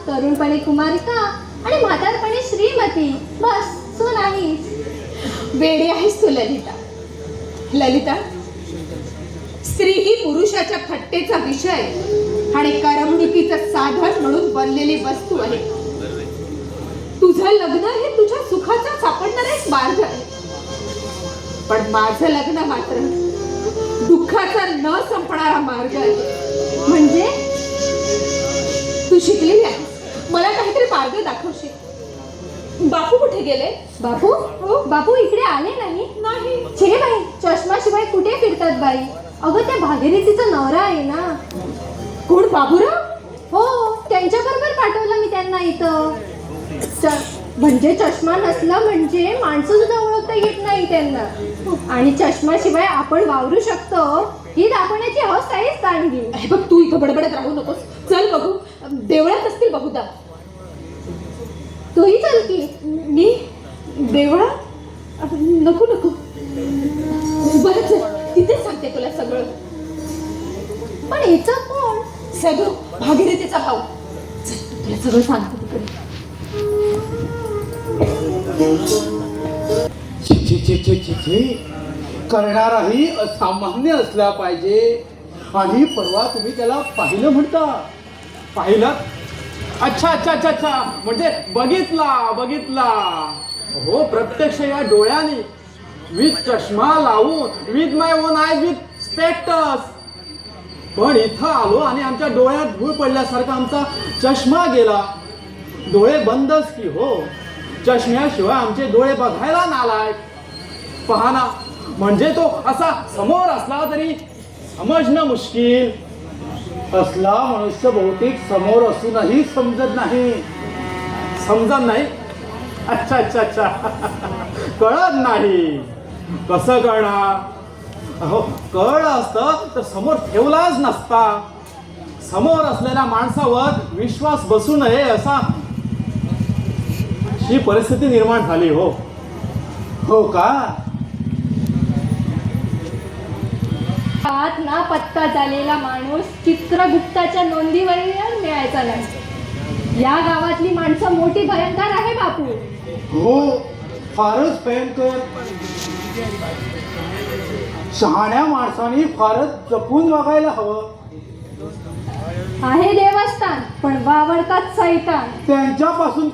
तरुणपणी कुमारिका आणि म्हातारपणी श्रीमती, बस सून नाही. वेडी आहेस तू ललिता. ललिता, स्त्री ही पुरुषाच्या थट्टेचा विषय आणि करमणुकीचं साधन म्हणून बनलेली वस्तू आहे. तुझं लग्न हे तुझ्या सुखाचा सापडणारा एक मार्ग आहे, पण माझं लग्न मात्र दुःखाचा न संपणारा मार्ग आहे. म्हणजे तू शिकलेली आहे, मला काहीतरी मार्ग दाखवशील. बापू कुठे गेले? बापू? हो, बापू इकडे आले नाही. नाही. छे बाई, चष्माशिवाय कुठे फिरतात बाई? अगं त्या भागीरथीचा नवरा आहे ना. कोण, बाबूराव? हो, त्यांच्याबरोबर पाठवलं मी त्यांना इथं. म्हणजे चष्मा नसला म्हणजे माणसं सुद्धा ओळखता येत नाही त्यांना. आणि चष्माशिवाय आपण वावरू शकतो ही दाखवण्याची हौस आहेच चांगली. हे बघ, तू इथं बडबडत राहू नकोस. चल बघू, देवळात असतील बहुधा. तूही चल की. मी देवळात? नको नको, बरं चल, तिथे सांगते तुला सगळं. पण हिचं कोण? सगळं भागीरथीचा भाऊ. चल, तुला सगळं सांगते तिकडे. छी छी छी छी छी छी, करणाराही असामान्य असला पाहिजे. आणि परवा तुम्ही त्याला पाहिलं म्हणता? पाहिलं? अच्छा अच्छा अच्छा अच्छा, म्हणजे बघितला. हो, प्रत्यक्ष या डोळ्याने, विथ चष्मा लावून, with my own eye, with specs. पण इथं आलो आणि आमच्या डोळ्यात धूळ पडल्यासारखा आमचा चष्मा गेला. डोळे बंदच की हो, चष्म्याशिवाय आमचे डोळे बघायला नालायक. पहा ना, म्हणजे तो असा समोर असला तरी समजणं मुश्किल. असला मनुष्य बहुतेक समोर असूनही समजत नाही. समजत नाही? अच्छा अच्छा अच्छा, कळत नाही. कसं कळणार? अहो, कळलं असतं तर समोर ठेवलाच नसता. समोर असलेल्या माणसावर विश्वास बसू नये असा ही परिस्थिती निर्माण झाली. हो हो का? हात ना पत्ता झालेला माणूस चित्रगुप्ताच्या नोंदीवर मिळायचा नाही. या गावातली माणसं मोठी भयंकर आहे बापू. हो, फारच भयंकर. शहाण्या माणसाने फारच जपून वागायला हवं. आहे देवस्थान पण वावरतात सैतान. त्यांच्यापासून